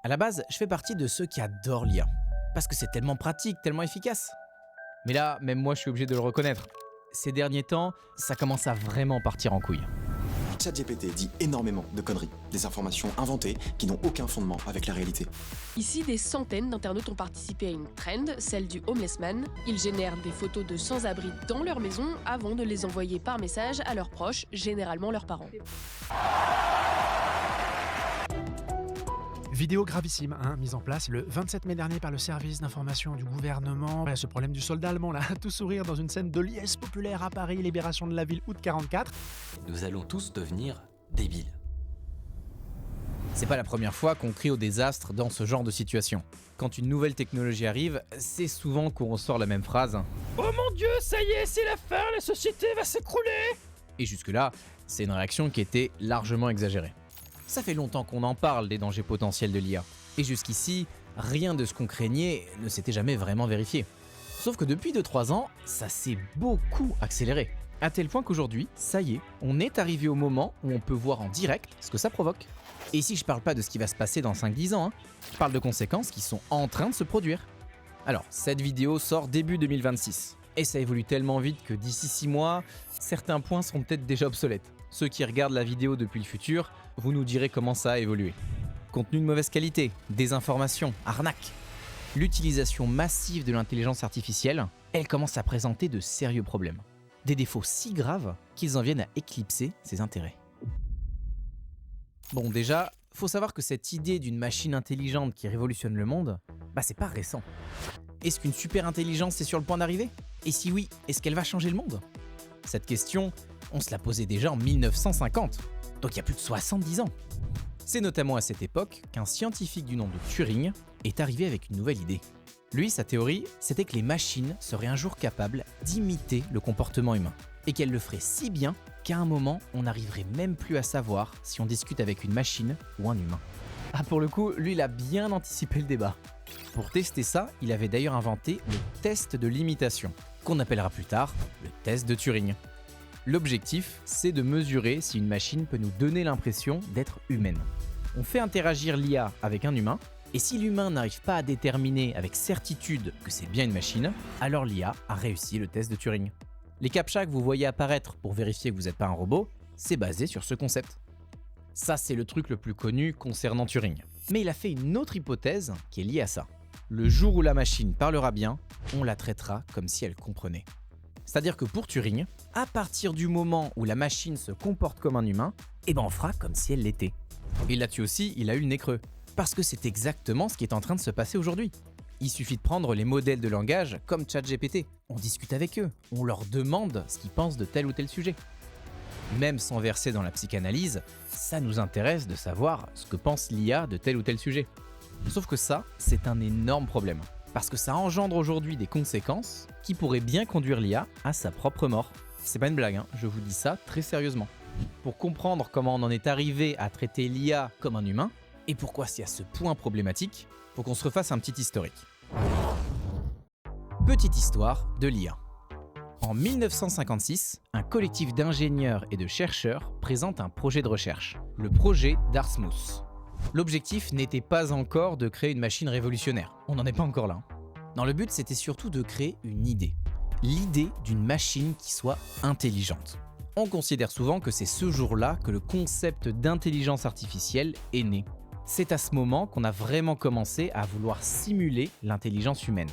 À la base, je fais partie de ceux qui adorent l'IA. Parce que c'est tellement pratique, tellement efficace. Mais là, même moi, je suis obligé de le reconnaître. Ces derniers temps, ça commence à vraiment partir en couille. ChatGPT dit énormément de conneries, des informations inventées qui n'ont aucun fondement avec la réalité. Ici, des centaines d'internautes ont participé à une trend, celle du Homeless Man. Ils génèrent des photos de sans-abri dans leur maison avant de les envoyer par message à leurs proches, généralement leurs parents. Vidéo gravissime, mise en place le 27 mai dernier par le service d'information du gouvernement. Ce problème du soldat allemand, là, tout sourire dans une scène de liesse populaire à Paris, libération de la ville, août 44. Nous allons tous devenir débiles. C'est pas la première fois qu'on crie au désastre dans ce genre de situation. Quand une nouvelle technologie arrive, c'est souvent qu'on ressort la même phrase. Oh mon Dieu, ça y est, c'est la fin, la société va s'écrouler. Et jusque-là, c'est une réaction qui était largement exagérée. Ça fait longtemps qu'on en parle des dangers potentiels de l'IA. Et jusqu'ici, rien de ce qu'on craignait ne s'était jamais vraiment vérifié. Sauf que depuis 2-3 ans, ça s'est beaucoup accéléré. À tel point qu'aujourd'hui, ça y est, on est arrivé au moment où on peut voir en direct ce que ça provoque. Et ici, je parle pas de ce qui va se passer dans 5-10 ans, je parle de conséquences qui sont en train de se produire. Alors, cette vidéo sort début 2026. Et ça évolue tellement vite que d'ici 6 mois, certains points seront peut-être déjà obsolètes. Ceux qui regardent la vidéo depuis le futur, vous nous direz comment ça a évolué. Contenu de mauvaise qualité, désinformation, arnaque. L'utilisation massive de l'intelligence artificielle, elle commence à présenter de sérieux problèmes. Des défauts si graves qu'ils en viennent à éclipser ses intérêts. Bon, déjà, faut savoir que cette idée d'une machine intelligente qui révolutionne le monde, c'est pas récent. Est-ce qu'une super intelligence est sur le point d'arriver? Et si oui, est-ce qu'elle va changer le monde? Cette question, on se la posait déjà en 1950, donc il y a plus de 70 ans. C'est notamment à cette époque qu'un scientifique du nom de Turing est arrivé avec une nouvelle idée. Lui, sa théorie, c'était que les machines seraient un jour capables d'imiter le comportement humain, et qu'elles le feraient si bien qu'à un moment, on n'arriverait même plus à savoir si on discute avec une machine ou un humain. Ah, pour le coup, lui, il a bien anticipé le débat. Pour tester ça, il avait d'ailleurs inventé le test de l'imitation, qu'on appellera plus tard le test de Turing. L'objectif, c'est de mesurer si une machine peut nous donner l'impression d'être humaine. On fait interagir l'IA avec un humain, et si l'humain n'arrive pas à déterminer avec certitude que c'est bien une machine, alors l'IA a réussi le test de Turing. Les captchas que vous voyez apparaître pour vérifier que vous n'êtes pas un robot, c'est basé sur ce concept. Ça, c'est le truc le plus connu concernant Turing. Mais il a fait une autre hypothèse qui est liée à ça. Le jour où la machine parlera bien, on la traitera comme si elle comprenait. C'est-à-dire que pour Turing, à partir du moment où la machine se comporte comme un humain, on fera comme si elle l'était. Et là-dessus aussi, il a eu le nez creux. Parce que c'est exactement ce qui est en train de se passer aujourd'hui. Il suffit de prendre les modèles de langage comme ChatGPT. On discute avec eux, on leur demande ce qu'ils pensent de tel ou tel sujet. Même sans verser dans la psychanalyse, ça nous intéresse de savoir ce que pense l'IA de tel ou tel sujet. Sauf que ça, c'est un énorme problème. Parce que ça engendre aujourd'hui des conséquences qui pourraient bien conduire l'IA à sa propre mort. C'est pas une blague, je vous dis ça très sérieusement. Pour comprendre comment on en est arrivé à traiter l'IA comme un humain, et pourquoi c'est à ce point problématique, faut qu'on se refasse un petit historique. Petite histoire de l'IA. En 1956, un collectif d'ingénieurs et de chercheurs présente un projet de recherche, le projet Dartmouth. L'objectif n'était pas encore de créer une machine révolutionnaire, on n'en est pas encore là. Non, le but c'était surtout de créer une idée. L'idée d'une machine qui soit intelligente. On considère souvent que c'est ce jour-là que le concept d'intelligence artificielle est né. C'est à ce moment qu'on a vraiment commencé à vouloir simuler l'intelligence humaine.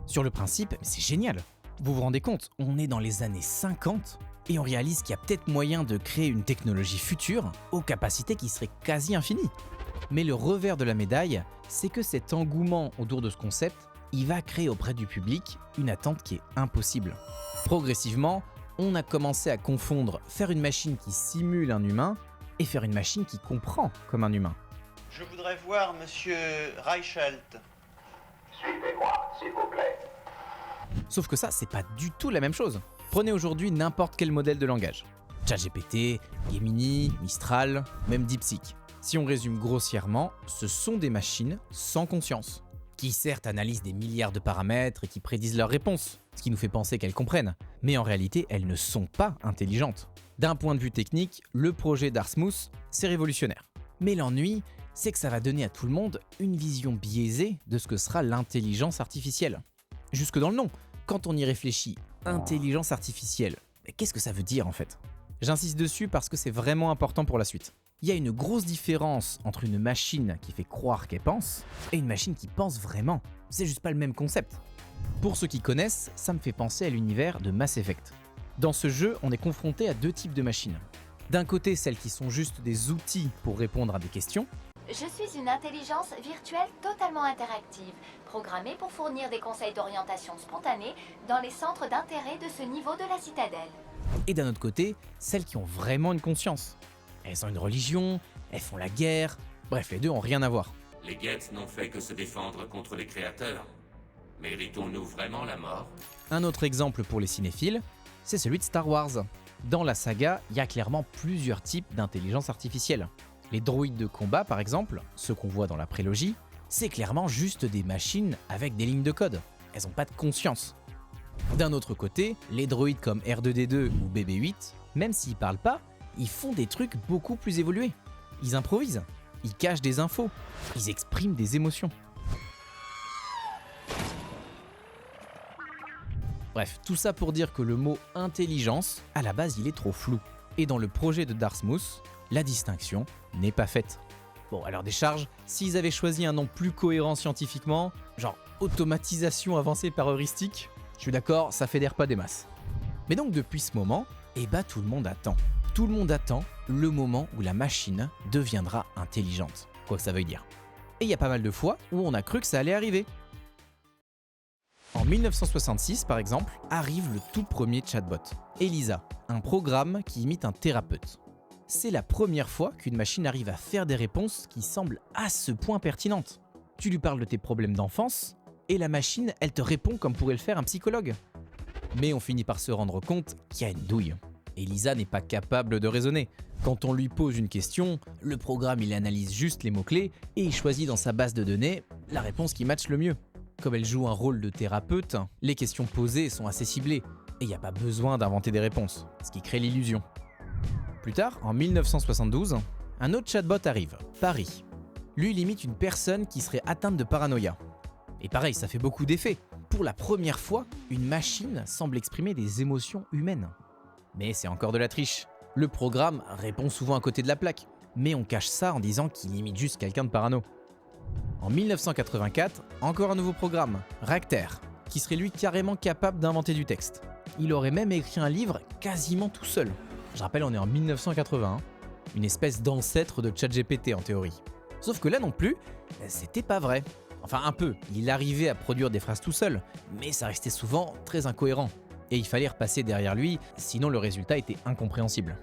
Sur le principe, c'est génial. Vous vous rendez compte, on est dans les années 50 et on réalise qu'il y a peut-être moyen de créer une technologie future aux capacités qui seraient quasi infinies. Mais le revers de la médaille, c'est que cet engouement autour de ce concept, il va créer auprès du public une attente qui est impossible. Progressivement, on a commencé à confondre faire une machine qui simule un humain et faire une machine qui comprend comme un humain. Je voudrais voir Monsieur Reichelt. Suivez-moi, s'il vous plaît. Sauf que ça, c'est pas du tout la même chose. Prenez aujourd'hui n'importe quel modèle de langage. ChatGPT, Gemini, Mistral, même DeepSeek. Si on résume grossièrement, ce sont des machines sans conscience, qui certes analysent des milliards de paramètres et qui prédisent leurs réponses, ce qui nous fait penser qu'elles comprennent, mais en réalité, elles ne sont pas intelligentes. D'un point de vue technique, le projet Dartmouth, c'est révolutionnaire. Mais l'ennui, c'est que ça va donner à tout le monde une vision biaisée de ce que sera l'intelligence artificielle. Jusque dans le nom, quand on y réfléchit, intelligence artificielle, qu'est-ce que ça veut dire en fait? J'insiste dessus parce que c'est vraiment important pour la suite. Il y a une grosse différence entre une machine qui fait croire qu'elle pense et une machine qui pense vraiment. C'est juste pas le même concept. Pour ceux qui connaissent, ça me fait penser à l'univers de Mass Effect. Dans ce jeu, on est confronté à deux types de machines. D'un côté, celles qui sont juste des outils pour répondre à des questions. Je suis une intelligence virtuelle totalement interactive, programmée pour fournir des conseils d'orientation spontanés dans les centres d'intérêt de ce niveau de la citadelle. Et d'un autre côté, celles qui ont vraiment une conscience. Elles ont une religion, elles font la guerre, bref, les deux ont rien à voir. Les Geth n'ont fait que se défendre contre les créateurs. Méritons-nous vraiment la mort? Un autre exemple pour les cinéphiles, c'est celui de Star Wars. Dans la saga, il y a clairement plusieurs types d'intelligence artificielle. Les droïdes de combat, par exemple, ceux qu'on voit dans la prélogie, c'est clairement juste des machines avec des lignes de code. Elles n'ont pas de conscience. D'un autre côté, les droïdes comme R2D2 ou BB-8, même s'ils parlent pas, ils font des trucs beaucoup plus évolués. Ils improvisent, ils cachent des infos, ils expriment des émotions. Bref, tout ça pour dire que le mot intelligence, à la base, il est trop flou. Et dans le projet de Dartmouth, la distinction n'est pas faite. Bon, alors des charges, s'ils avaient choisi un nom plus cohérent scientifiquement, genre automatisation avancée par heuristique, je suis d'accord, ça fédère pas des masses. Mais donc depuis ce moment, tout le monde attend. Tout le monde attend le moment où la machine deviendra intelligente, quoi que ça veuille dire. Et il y a pas mal de fois où on a cru que ça allait arriver. En 1966, par exemple, arrive le tout premier chatbot, Elisa, un programme qui imite un thérapeute. C'est la première fois qu'une machine arrive à faire des réponses qui semblent à ce point pertinentes. Tu lui parles de tes problèmes d'enfance, et la machine, elle te répond comme pourrait le faire un psychologue. Mais on finit par se rendre compte qu'il y a une douille. Elisa n'est pas capable de raisonner. Quand on lui pose une question, le programme il analyse juste les mots-clés et il choisit dans sa base de données la réponse qui matche le mieux. Comme elle joue un rôle de thérapeute, les questions posées sont assez ciblées et il n'y a pas besoin d'inventer des réponses, ce qui crée l'illusion. Plus tard, en 1972, un autre chatbot arrive, Paris. Lui, il imite une personne qui serait atteinte de paranoïa. Et pareil, ça fait beaucoup d'effets. Pour la première fois, une machine semble exprimer des émotions humaines. Mais c'est encore de la triche. Le programme répond souvent à côté de la plaque, mais on cache ça en disant qu'il imite juste quelqu'un de parano. En 1984, encore un nouveau programme, Racter, qui serait lui carrément capable d'inventer du texte. Il aurait même écrit un livre quasiment tout seul. Je rappelle, on est en 1981, une espèce d'ancêtre de ChatGPT en théorie. Sauf que là non plus, c'était pas vrai. Enfin un peu, il arrivait à produire des phrases tout seul, mais ça restait souvent très incohérent. Et il fallait repasser derrière lui, sinon le résultat était incompréhensible.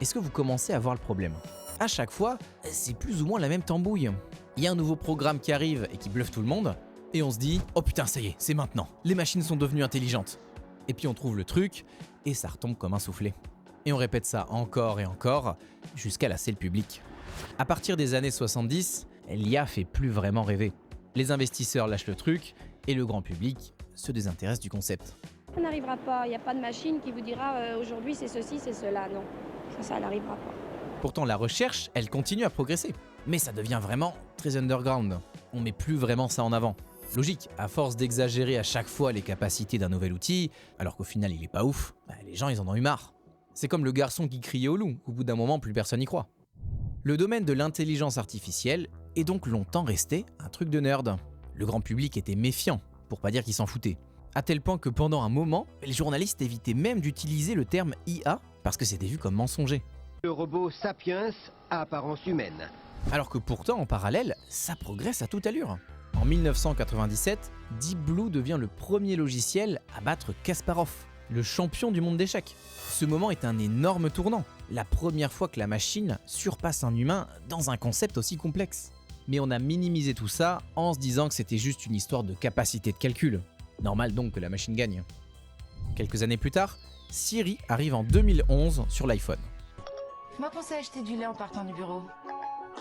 Est-ce que vous commencez à voir le problème? À chaque fois, c'est plus ou moins la même tambouille. Il y a un nouveau programme qui arrive et qui bluffe tout le monde, et on se dit « Oh putain, ça y est, c'est maintenant, les machines sont devenues intelligentes !» Et puis on trouve le truc, et ça retombe comme un soufflé. Et on répète ça encore et encore, jusqu'à lasser le public. À partir des années 70, l'IA fait plus vraiment rêver. Les investisseurs lâchent le truc, et le grand public se désintéresse du concept. Ça n'arrivera pas, il n'y a pas de machine qui vous dira aujourd'hui c'est ceci, c'est cela, non. Ça n'arrivera pas. Pourtant la recherche, elle continue à progresser. Mais ça devient vraiment très underground. On met plus vraiment ça en avant. Logique, à force d'exagérer à chaque fois les capacités d'un nouvel outil, alors qu'au final il est pas ouf, les gens ils en ont eu marre. C'est comme le garçon qui criait au loup, au bout d'un moment plus personne n'y croit. Le domaine de l'intelligence artificielle est donc longtemps resté un truc de nerd. Le grand public était méfiant, pour pas dire qu'il s'en foutait. À tel point que pendant un moment, les journalistes évitaient même d'utiliser le terme IA parce que c'était vu comme mensonger. Le robot Sapiens à apparence humaine. Alors que pourtant, en parallèle, ça progresse à toute allure. En 1997, Deep Blue devient le premier logiciel à battre Kasparov, le champion du monde d'échecs. Ce moment est un énorme tournant, la première fois que la machine surpasse un humain dans un concept aussi complexe. Mais on a minimisé tout ça en se disant que c'était juste une histoire de capacité de calcul. Normal donc que la machine gagne. Quelques années plus tard, Siri arrive en 2011 sur l'iPhone. Je m'as pensé acheter du lait en partant du bureau.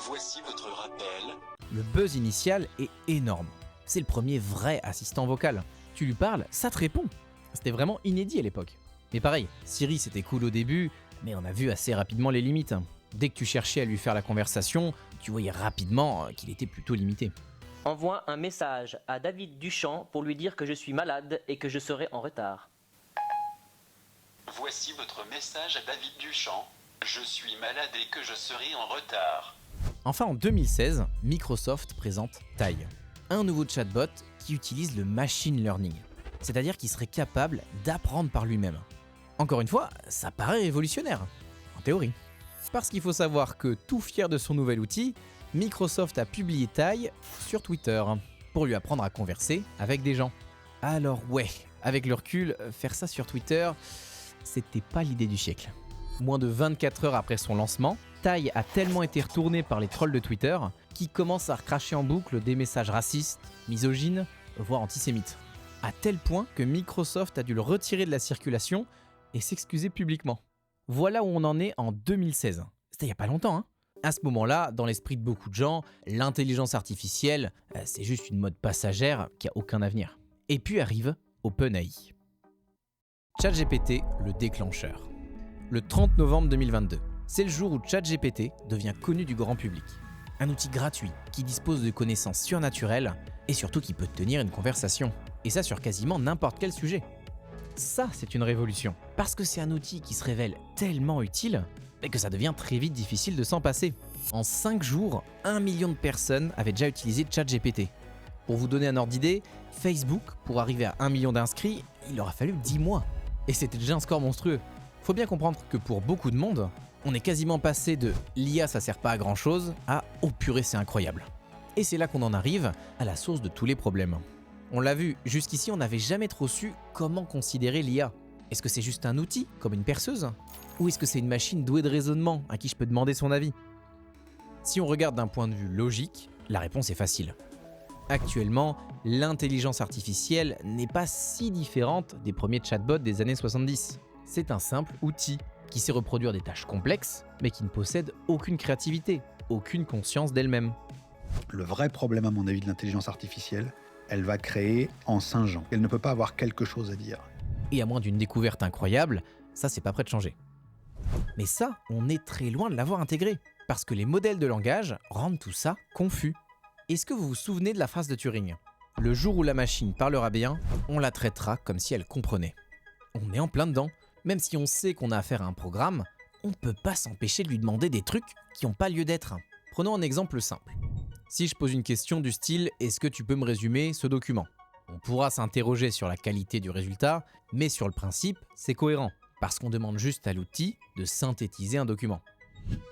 Voici votre rappel. Le buzz initial est énorme. C'est le premier vrai assistant vocal. Tu lui parles, ça te répond. C'était vraiment inédit à l'époque. Mais pareil, Siri c'était cool au début, mais on a vu assez rapidement les limites. Dès que tu cherchais à lui faire la conversation, tu voyais rapidement qu'il était plutôt limité. Envoie un message à David Duchamp pour lui dire que je suis malade et que je serai en retard. Voici votre message à David Duchamp. Je suis malade et que je serai en retard. Enfin, en 2016, Microsoft présente Tai, un nouveau chatbot qui utilise le machine learning, c'est-à-dire qu'il serait capable d'apprendre par lui-même. Encore une fois, ça paraît révolutionnaire, en théorie. Parce qu'il faut savoir que, tout fier de son nouvel outil, Microsoft a publié Tai sur Twitter pour lui apprendre à converser avec des gens. Alors ouais, avec le recul, faire ça sur Twitter, c'était pas l'idée du siècle. Moins de 24 heures après son lancement, Tai a tellement été retourné par les trolls de Twitter qu'ils commencent à recracher en boucle des messages racistes, misogynes, voire antisémites. À tel point que Microsoft a dû le retirer de la circulation et s'excuser publiquement. Voilà où on en est en 2016. C'était il y a pas longtemps, hein. À ce moment-là, dans l'esprit de beaucoup de gens, l'intelligence artificielle, c'est juste une mode passagère qui a aucun avenir. Et puis arrive OpenAI. ChatGPT, le déclencheur. Le 30 novembre 2022, c'est le jour où ChatGPT devient connu du grand public. Un outil gratuit qui dispose de connaissances surnaturelles et surtout qui peut tenir une conversation. Et ça sur quasiment n'importe quel sujet. Ça, c'est une révolution. Parce que c'est un outil qui se révèle tellement utile et que ça devient très vite difficile de s'en passer. En 5 jours, 1 million de personnes avaient déjà utilisé ChatGPT. Pour vous donner un ordre d'idée, Facebook, pour arriver à 1 million d'inscrits, il aura fallu 10 mois. Et c'était déjà un score monstrueux. Faut bien comprendre que pour beaucoup de monde, on est quasiment passé de « l'IA ça sert pas à grand chose » à « oh purée c'est incroyable ». Et c'est là qu'on en arrive à la source de tous les problèmes. On l'a vu, jusqu'ici on n'avait jamais trop su comment considérer l'IA. Est-ce que c'est juste un outil, comme une perceuse ? Ou est-ce que c'est une machine douée de raisonnement à qui je peux demander son avis ? Si on regarde d'un point de vue logique, la réponse est facile. Actuellement, l'intelligence artificielle n'est pas si différente des premiers chatbots des années 70. C'est un simple outil qui sait reproduire des tâches complexes, mais qui ne possède aucune créativité, aucune conscience d'elle-même. Le vrai problème, à mon avis, de l'intelligence artificielle, elle va créer en singeant. Elle ne peut pas avoir quelque chose à dire. Et à moins d'une découverte incroyable, ça c'est pas prêt de changer. Mais ça, on est très loin de l'avoir intégré, parce que les modèles de langage rendent tout ça confus. Est-ce que vous vous souvenez de la phrase de Turing ? Le jour où la machine parlera bien, on la traitera comme si elle comprenait. On est en plein dedans. Même si on sait qu'on a affaire à un programme, on ne peut pas s'empêcher de lui demander des trucs qui n'ont pas lieu d'être. Prenons un exemple simple. Si je pose une question du style « Est-ce que tu peux me résumer ce document ?» On pourra s'interroger sur la qualité du résultat, mais sur le principe, c'est cohérent, parce qu'on demande juste à l'outil de synthétiser un document.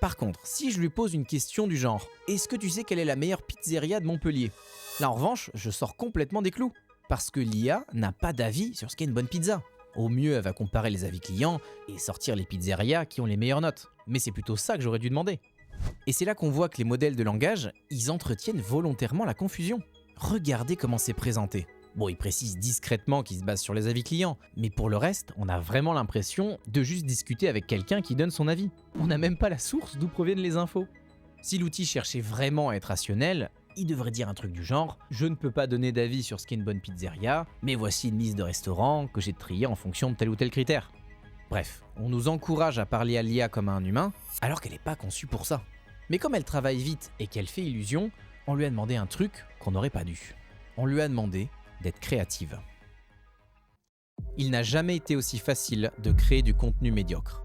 Par contre, si je lui pose une question du genre « Est-ce que tu sais quelle est la meilleure pizzeria de Montpellier ?» Là en revanche, je sors complètement des clous, parce que l'IA n'a pas d'avis sur ce qu'est une bonne pizza. Au mieux, elle va comparer les avis clients et sortir les pizzerias qui ont les meilleures notes. Mais c'est plutôt ça que j'aurais dû demander. Et c'est là qu'on voit que les modèles de langage, ils entretiennent volontairement la confusion. Regardez comment c'est présenté. Bon, ils précisent discrètement qu'ils se basent sur les avis clients, mais pour le reste, on a vraiment l'impression de juste discuter avec quelqu'un qui donne son avis. On n'a même pas la source d'où proviennent les infos. Si l'outil cherchait vraiment à être rationnel, il devrait dire un truc du genre « Je ne peux pas donner d'avis sur ce qu'est une bonne pizzeria, mais voici une liste de restaurants que j'ai triés en fonction de tel ou tel critère. » Bref, on nous encourage à parler à l'IA comme à un humain, alors qu'elle n'est pas conçue pour ça. Mais comme elle travaille vite et qu'elle fait illusion, on lui a demandé un truc qu'on n'aurait pas dû. On lui a demandé d'être créative. Il n'a jamais été aussi facile de créer du contenu médiocre.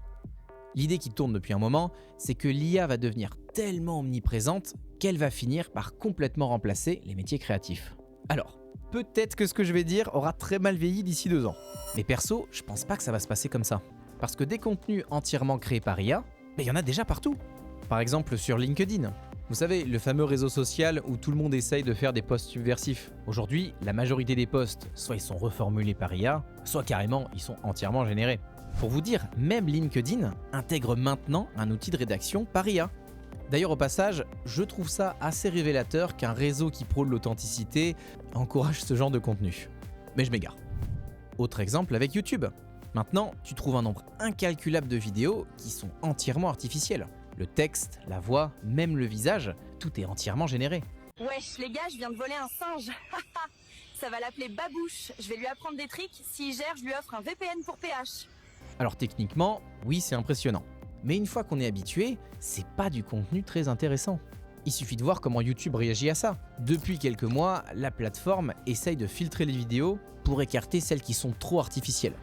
L'idée qui tourne depuis un moment, c'est que l'IA va devenir tellement omniprésente qu'elle va finir par complètement remplacer les métiers créatifs. Alors, peut-être que ce que je vais dire aura très mal vieilli d'ici 2 ans. Mais perso, je pense pas que ça va se passer comme ça. Parce que des contenus entièrement créés par IA, il y en a déjà partout. Par exemple sur LinkedIn. Vous savez, le fameux réseau social où tout le monde essaye de faire des posts subversifs. Aujourd'hui, la majorité des posts, soit ils sont reformulés par IA, soit carrément ils sont entièrement générés. Pour vous dire, même LinkedIn intègre maintenant un outil de rédaction par IA. D'ailleurs, au passage, je trouve ça assez révélateur qu'un réseau qui prône l'authenticité encourage ce genre de contenu. Mais je m'égare. Autre exemple avec YouTube. Maintenant, tu trouves un nombre incalculable de vidéos qui sont entièrement artificielles. Le texte, la voix, même le visage, tout est entièrement généré. Wesh les gars, je viens de voler un singe. Ça va l'appeler Babouche. Je vais lui apprendre des tricks. S'il gère, je lui offre un VPN pour PH. Alors techniquement, oui, c'est impressionnant. Mais une fois qu'on est habitué, c'est pas du contenu très intéressant. Il suffit de voir comment YouTube réagit à ça. Depuis quelques mois, la plateforme essaye de filtrer les vidéos pour écarter celles qui sont trop artificielles.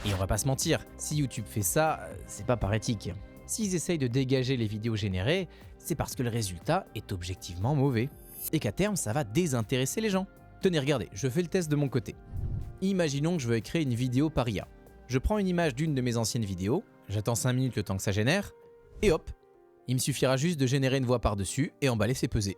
Et on va pas se mentir, si YouTube fait ça, c'est pas par éthique. S'ils essayent de dégager les vidéos générées, c'est parce que le résultat est objectivement mauvais. Et qu'à terme, ça va désintéresser les gens. Tenez, regardez, je fais le test de mon côté. Imaginons que je veuille créer une vidéo par IA. Je prends une image d'une de mes anciennes vidéos, j'attends 5 minutes le temps que ça génère, et hop, il me suffira juste de générer une voix par-dessus et emballer ses pesées.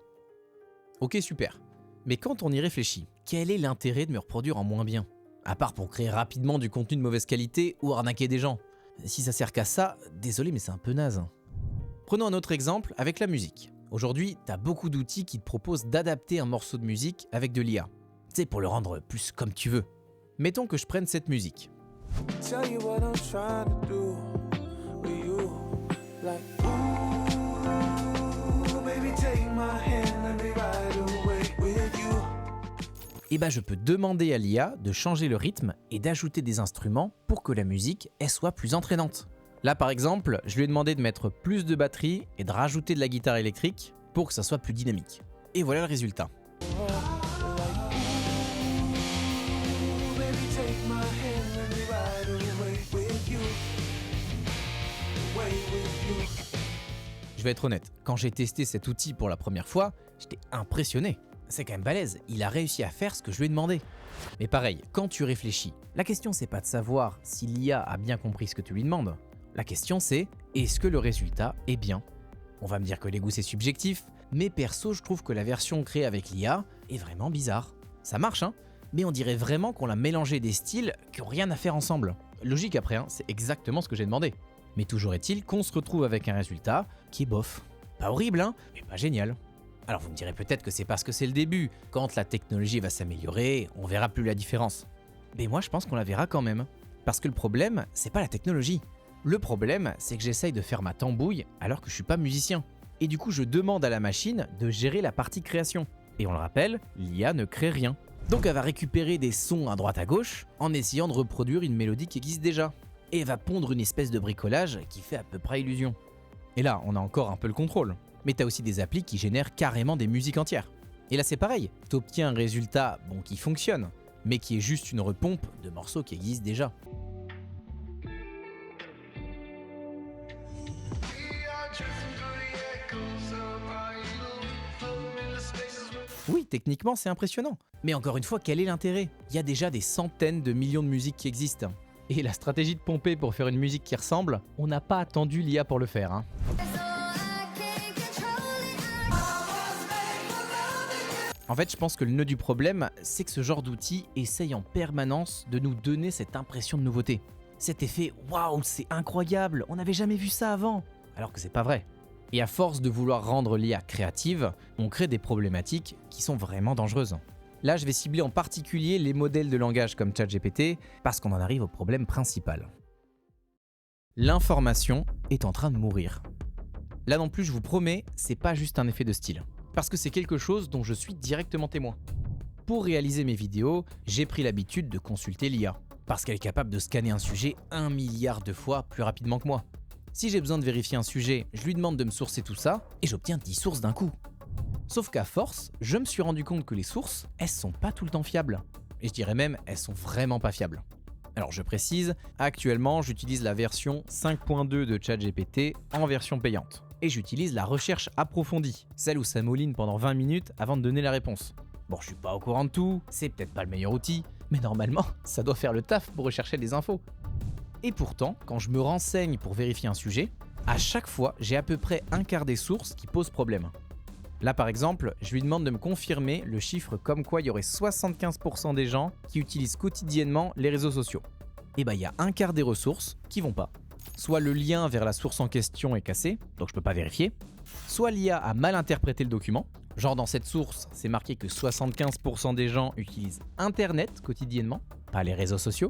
Ok, super. Mais quand on y réfléchit, quel est l'intérêt de me reproduire en moins bien? À part pour créer rapidement du contenu de mauvaise qualité ou arnaquer des gens. Si ça sert qu'à ça, désolé mais c'est un peu naze. Prenons un autre exemple avec la musique. Aujourd'hui, t'as beaucoup d'outils qui te proposent d'adapter un morceau de musique avec de l'IA. Tu sais, pour le rendre plus comme tu veux. Mettons que je prenne cette musique. Et bah je peux demander à l'IA de changer le rythme et d'ajouter des instruments pour que la musique elle soit plus entraînante. Là par exemple, je lui ai demandé de mettre plus de batterie et de rajouter de la guitare électrique pour que ça soit plus dynamique. Et voilà le résultat. Je vais être honnête, quand j'ai testé cet outil pour la première fois, j'étais impressionné. C'est quand même balèze, il a réussi à faire ce que je lui ai demandé. Mais pareil, quand tu réfléchis, la question c'est pas de savoir si l'IA a bien compris ce que tu lui demandes. La question c'est, est-ce que le résultat est bien? On va me dire que les goûts c'est subjectif, mais perso je trouve que la version créée avec l'IA est vraiment bizarre. Ça marche hein, mais on dirait vraiment qu'on a mélangé des styles qui n'ont rien à faire ensemble. Logique après, hein, c'est exactement ce que j'ai demandé. Mais toujours est-il qu'on se retrouve avec un résultat qui est bof. Pas horrible hein, mais pas génial. Alors vous me direz peut-être que c'est parce que c'est le début. Quand la technologie va s'améliorer, on verra plus la différence. Mais moi je pense qu'on la verra quand même. Parce que le problème, c'est pas la technologie. Le problème, c'est que j'essaye de faire ma tambouille alors que je suis pas musicien. Et du coup je demande à la machine de gérer la partie création. Et on le rappelle, l'IA ne crée rien. Donc elle va récupérer des sons à droite à gauche en essayant de reproduire une mélodie qui existe déjà. Et elle va pondre une espèce de bricolage qui fait à peu près illusion. Et là, on a encore un peu le contrôle. Mais t'as aussi des applis qui génèrent carrément des musiques entières. Et là c'est pareil, t'obtiens un résultat bon qui fonctionne, mais qui est juste une repompe de morceaux qui existent déjà. Oui, techniquement c'est impressionnant. Mais encore une fois, quel est l'intérêt? Il y a déjà des centaines de millions de musiques qui existent. Et la stratégie de pomper pour faire une musique qui ressemble, on n'a pas attendu l'IA pour le faire. Hein. En fait, je pense que le nœud du problème, c'est que ce genre d'outil essaye en permanence de nous donner cette impression de nouveauté. Cet effet « waouh, c'est incroyable, on n'avait jamais vu ça avant !» alors que c'est pas vrai. Et à force de vouloir rendre l'IA créative, on crée des problématiques qui sont vraiment dangereuses. Là, je vais cibler en particulier les modèles de langage comme ChatGPT parce qu'on en arrive au problème principal. L'information est en train de mourir. Là non plus, je vous promets, c'est pas juste un effet de style. Parce que c'est quelque chose dont je suis directement témoin. Pour réaliser mes vidéos, j'ai pris l'habitude de consulter l'IA, parce qu'elle est capable de scanner un sujet 1 milliard de fois plus rapidement que moi. Si j'ai besoin de vérifier un sujet, je lui demande de me sourcer tout ça, et j'obtiens 10 sources d'un coup. Sauf qu'à force, je me suis rendu compte que les sources, elles sont pas tout le temps fiables. Et je dirais même, elles sont vraiment pas fiables. Alors je précise, actuellement j'utilise la version 5.2 de ChatGPT en version payante. Et j'utilise la recherche approfondie, celle où ça mouline pendant 20 minutes avant de donner la réponse. Bon, je suis pas au courant de tout, c'est peut-être pas le meilleur outil, mais normalement, ça doit faire le taf pour rechercher des infos. Et pourtant, quand je me renseigne pour vérifier un sujet, à chaque fois, j'ai à peu près un quart des sources qui posent problème. Là par exemple, je lui demande de me confirmer le chiffre comme quoi il y aurait 75% des gens qui utilisent quotidiennement les réseaux sociaux. Et bah il y a un quart des ressources qui vont pas. Soit le lien vers la source en question est cassé, donc je peux pas vérifier, soit l'IA a mal interprété le document, genre dans cette source c'est marqué que 75% des gens utilisent Internet quotidiennement, pas les réseaux sociaux,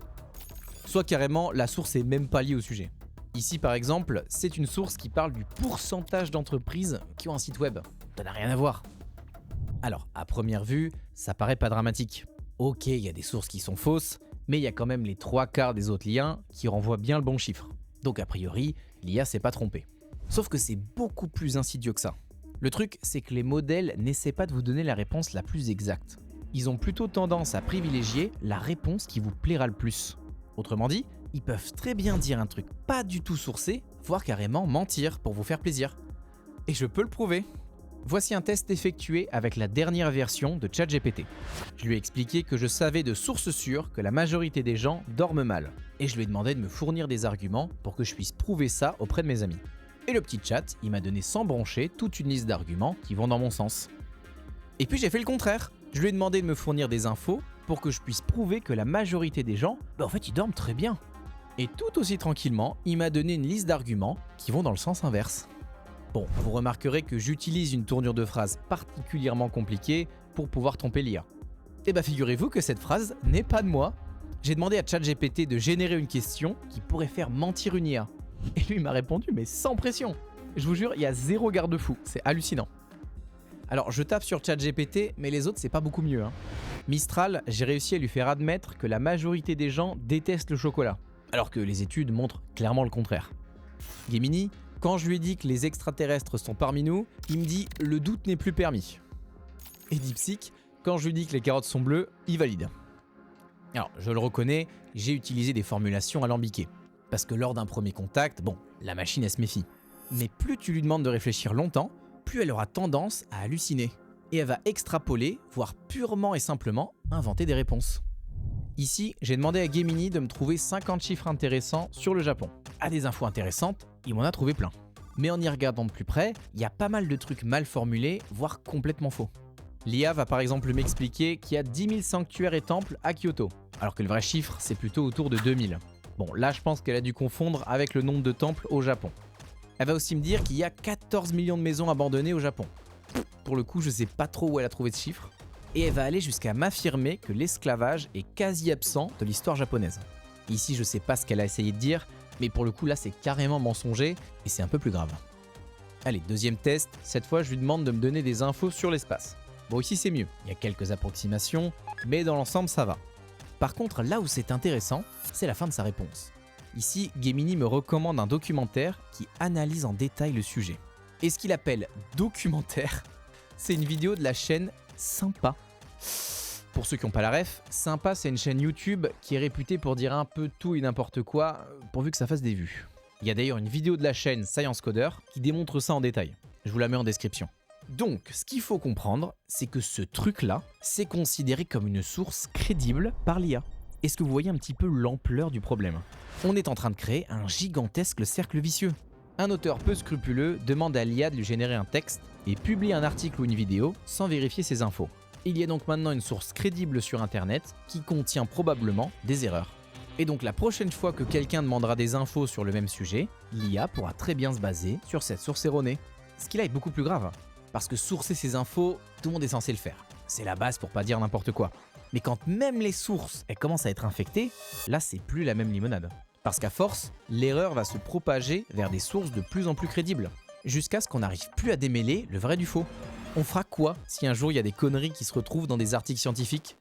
soit carrément la source est même pas liée au sujet. Ici par exemple, c'est une source qui parle du pourcentage d'entreprises qui ont un site web. Ça n'a rien à voir. Alors, à première vue, ça paraît pas dramatique. Ok, il y a des sources qui sont fausses, mais il y a quand même les 3/4 des autres liens qui renvoient bien le bon chiffre. Donc a priori, l'IA s'est pas trompée. Sauf que c'est beaucoup plus insidieux que ça. Le truc, c'est que les modèles n'essaient pas de vous donner la réponse la plus exacte. Ils ont plutôt tendance à privilégier la réponse qui vous plaira le plus. Autrement dit, ils peuvent très bien dire un truc pas du tout sourcé, voire carrément mentir pour vous faire plaisir. Et je peux le prouver. Voici un test effectué avec la dernière version de ChatGPT. Je lui ai expliqué que je savais de source sûre que la majorité des gens dorment mal. Et je lui ai demandé de me fournir des arguments pour que je puisse prouver ça auprès de mes amis. Et le petit chat, il m'a donné sans broncher toute une liste d'arguments qui vont dans mon sens. Et puis j'ai fait le contraire. Je lui ai demandé de me fournir des infos pour que je puisse prouver que la majorité des gens, en fait, ils dorment très bien. Et tout aussi tranquillement, il m'a donné une liste d'arguments qui vont dans le sens inverse. Bon, vous remarquerez que j'utilise une tournure de phrase particulièrement compliquée pour pouvoir tromper l'IA. Et bah figurez-vous que cette phrase n'est pas de moi. J'ai demandé à ChatGPT de générer une question qui pourrait faire mentir une IA. Et lui m'a répondu mais sans pression. Je vous jure, il y a zéro garde-fou, c'est hallucinant. Alors je tape sur ChatGPT, mais les autres c'est pas beaucoup mieux. Mistral, j'ai réussi à lui faire admettre que la majorité des gens détestent le chocolat, alors que les études montrent clairement le contraire. Gemini, quand je lui ai dit que les extraterrestres sont parmi nous, il me dit « le doute n'est plus permis ». Et DeepSeek, quand je lui dis que les carottes sont bleues, il valide. Alors, je le reconnais, j'ai utilisé des formulations alambiquées. Parce que lors d'un premier contact, bon, la machine elle se méfie. Mais plus tu lui demandes de réfléchir longtemps, plus elle aura tendance à halluciner. Et elle va extrapoler, voire purement et simplement inventer des réponses. Ici, j'ai demandé à Gemini de me trouver 50 chiffres intéressants sur le Japon. À des infos intéressantes, il m'en a trouvé plein. Mais en y regardant de plus près, il y a pas mal de trucs mal formulés, voire complètement faux. L'IA va par exemple m'expliquer qu'il y a 10 000 sanctuaires et temples à Kyoto, alors que le vrai chiffre, c'est plutôt autour de 2000. Bon, là je pense qu'elle a dû confondre avec le nombre de temples au Japon. Elle va aussi me dire qu'il y a 14 millions de maisons abandonnées au Japon. Pour le coup, je sais pas trop où elle a trouvé ce chiffre. Et elle va aller jusqu'à m'affirmer que l'esclavage est quasi absent de l'histoire japonaise. Ici, je sais pas ce qu'elle a essayé de dire, mais pour le coup là c'est carrément mensonger et c'est un peu plus grave. Allez, deuxième test, cette fois je lui demande de me donner des infos sur l'espace. Bon, ici c'est mieux, il y a quelques approximations, mais dans l'ensemble ça va. Par contre, là où c'est intéressant, c'est la fin de sa réponse. Ici, Gemini me recommande un documentaire qui analyse en détail le sujet. Et ce qu'il appelle documentaire, c'est une vidéo de la chaîne Sympa. Pour ceux qui n'ont pas la ref, Sympa c'est une chaîne YouTube qui est réputée pour dire un peu tout et n'importe quoi, pourvu que ça fasse des vues. Il y a d'ailleurs une vidéo de la chaîne Science Coder qui démontre ça en détail. Je vous la mets en description. Donc, ce qu'il faut comprendre, c'est que ce truc-là, c'est considéré comme une source crédible par l'IA. Est-ce que vous voyez un petit peu l'ampleur du problème? On est en train de créer un gigantesque cercle vicieux. Un auteur peu scrupuleux demande à l'IA de lui générer un texte et publie un article ou une vidéo sans vérifier ses infos. Il y a donc maintenant une source crédible sur internet qui contient probablement des erreurs. Et donc la prochaine fois que quelqu'un demandera des infos sur le même sujet, l'IA pourra très bien se baser sur cette source erronée. Ce qui là est beaucoup plus grave, parce que sourcer ces infos, tout le monde est censé le faire. C'est la base pour pas dire n'importe quoi. Mais quand même les sources elles commencent à être infectées, là c'est plus la même limonade. Parce qu'à force, l'erreur va se propager vers des sources de plus en plus crédibles, jusqu'à ce qu'on n'arrive plus à démêler le vrai du faux. On fera quoi si un jour il y a des conneries qui se retrouvent dans des articles scientifiques?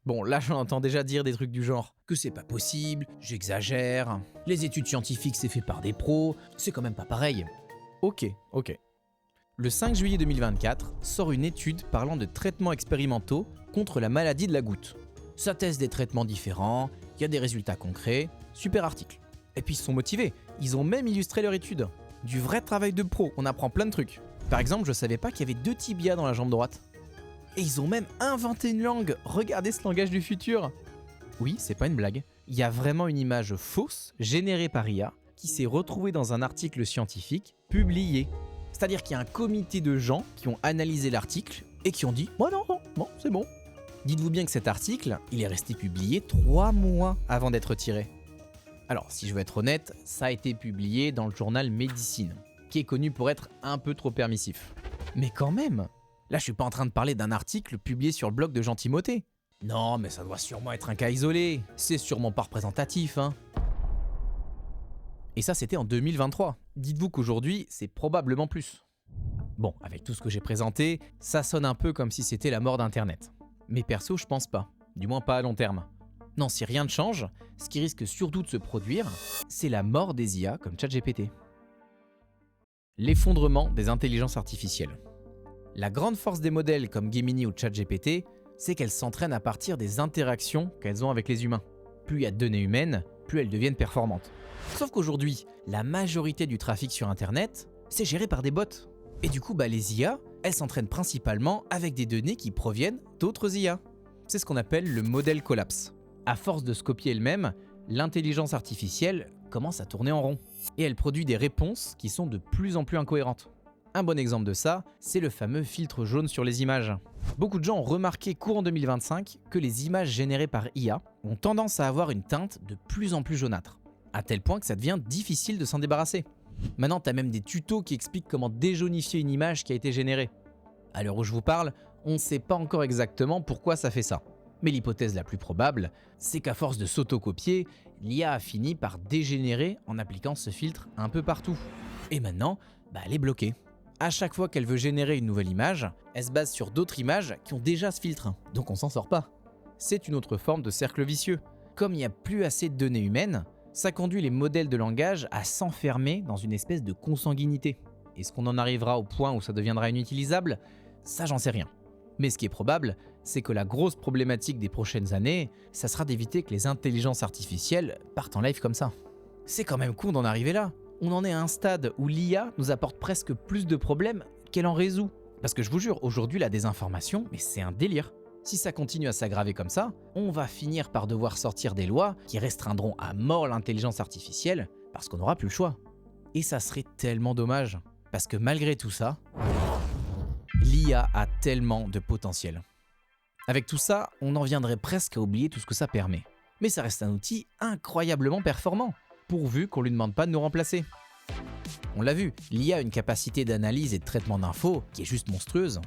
Bon, là j'en entends déjà dire des trucs du genre que c'est pas possible, j'exagère, les études scientifiques c'est fait par des pros, c'est quand même pas pareil. Ok. Le 5 juillet 2024 sort une étude parlant de traitements expérimentaux contre la maladie de la goutte. Ça teste des traitements différents, il y a des résultats concrets, super article. Et puis ils sont motivés, ils ont même illustré leur étude. Du vrai travail de pro, on apprend plein de trucs. Par exemple, je savais pas qu'il y avait 2 tibias dans la jambe droite. Et ils ont même inventé une langue, regardez ce langage du futur. Oui, c'est pas une blague. Il y a vraiment une image fausse, générée par IA, qui s'est retrouvée dans un article scientifique publié. C'est-à-dire qu'il y a un comité de gens qui ont analysé l'article et qui ont dit « non, c'est bon ». Dites-vous bien que cet article, il est resté publié 3 mois avant d'être tiré. Alors, si je veux être honnête, ça a été publié dans le journal Médecine, qui est connu pour être un peu trop permissif. Mais quand même, là je suis pas en train de parler d'un article publié sur le blog de Jean Timothée. Non, mais ça doit sûrement être un cas isolé, c'est sûrement pas représentatif, hein. Et ça c'était en 2023. Dites-vous qu'aujourd'hui, c'est probablement plus. Bon, avec tout ce que j'ai présenté, ça sonne un peu comme si c'était la mort d'Internet. Mais perso, je pense pas. Du moins pas à long terme. Non, si rien ne change, ce qui risque surtout de se produire, c'est la mort des IA comme ChatGPT. L'effondrement des intelligences artificielles. La grande force des modèles comme Gemini ou ChatGPT, c'est qu'elles s'entraînent à partir des interactions qu'elles ont avec les humains. Plus il y a de données humaines, plus elles deviennent performantes. Sauf qu'aujourd'hui, la majorité du trafic sur Internet, c'est géré par des bots. Et du coup, les IA, elles s'entraînent principalement avec des données qui proviennent d'autres IA. C'est ce qu'on appelle le modèle collapse. À force de se copier elle-même, l'intelligence artificielle commence à tourner en rond. Et elle produit des réponses qui sont de plus en plus incohérentes. Un bon exemple de ça, c'est le fameux filtre jaune sur les images. Beaucoup de gens ont remarqué courant 2025 que les images générées par IA ont tendance à avoir une teinte de plus en plus jaunâtre, à tel point que ça devient difficile de s'en débarrasser. Maintenant, t'as même des tutos qui expliquent comment déjaunifier une image qui a été générée. À l'heure où je vous parle, on ne sait pas encore exactement pourquoi ça fait ça. Mais l'hypothèse la plus probable, c'est qu'à force de s'autocopier, l'IA a fini par dégénérer en appliquant ce filtre un peu partout. Et maintenant, elle est bloquée. À chaque fois qu'elle veut générer une nouvelle image, elle se base sur d'autres images qui ont déjà ce filtre, donc on s'en sort pas. C'est une autre forme de cercle vicieux. Comme il n'y a plus assez de données humaines, ça conduit les modèles de langage à s'enfermer dans une espèce de consanguinité. Est-ce qu'on en arrivera au point où ça deviendra inutilisable? Ça, j'en sais rien. Mais ce qui est probable, c'est que la grosse problématique des prochaines années, ça sera d'éviter que les intelligences artificielles partent en live comme ça. C'est quand même con d'en arriver là. On en est à un stade où l'IA nous apporte presque plus de problèmes qu'elle en résout. Parce que je vous jure, aujourd'hui la désinformation, mais c'est un délire. Si ça continue à s'aggraver comme ça, on va finir par devoir sortir des lois qui restreindront à mort l'intelligence artificielle parce qu'on n'aura plus le choix. Et ça serait tellement dommage. Parce que malgré tout ça, l'IA a tellement de potentiel. Avec tout ça, on en viendrait presque à oublier tout ce que ça permet. Mais ça reste un outil incroyablement performant, pourvu qu'on lui demande pas de nous remplacer. On l'a vu, l'IA a une capacité d'analyse et de traitement d'infos qui est juste monstrueuse.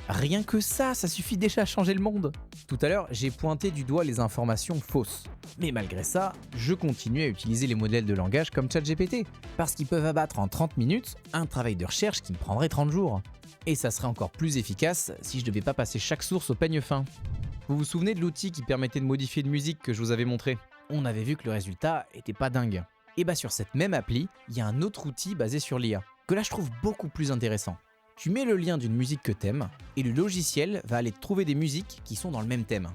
Rien que ça suffit déjà à changer le monde. Tout à l'heure, j'ai pointé du doigt les informations fausses. Mais malgré ça, je continue à utiliser les modèles de langage comme ChatGPT, parce qu'ils peuvent abattre en 30 minutes un travail de recherche qui me prendrait 30 jours. Et ça serait encore plus efficace si je devais pas passer chaque source au peigne fin. Vous vous souvenez de l'outil qui permettait de modifier une musique que je vous avais montré? On avait vu que le résultat était pas dingue. Et sur cette même appli, il y a un autre outil basé sur l'IA, que là je trouve beaucoup plus intéressant. Tu mets le lien d'une musique que t'aimes, et le logiciel va aller te trouver des musiques qui sont dans le même thème.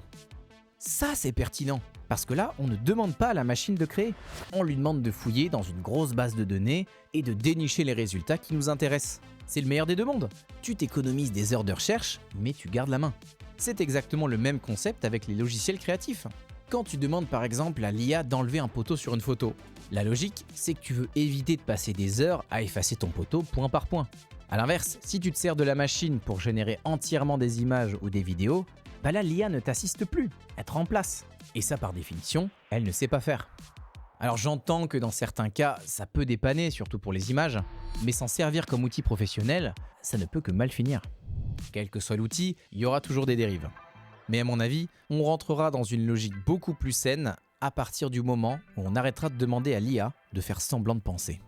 Ça c'est pertinent, parce que là on ne demande pas à la machine de créer. On lui demande de fouiller dans une grosse base de données et de dénicher les résultats qui nous intéressent. C'est le meilleur des deux mondes. Tu t'économises des heures de recherche, mais tu gardes la main. C'est exactement le même concept avec les logiciels créatifs. Quand tu demandes par exemple à l'IA d'enlever un poteau sur une photo, la logique, c'est que tu veux éviter de passer des heures à effacer ton poteau point par point. A l'inverse, si tu te sers de la machine pour générer entièrement des images ou des vidéos, là l'IA ne t'assiste plus, elle te remplace. Et ça par définition, elle ne sait pas faire. Alors j'entends que dans certains cas, ça peut dépanner, surtout pour les images, mais s'en servir comme outil professionnel, ça ne peut que mal finir. Quel que soit l'outil, il y aura toujours des dérives. Mais à mon avis, on rentrera dans une logique beaucoup plus saine à partir du moment où on arrêtera de demander à l'IA de faire semblant de penser.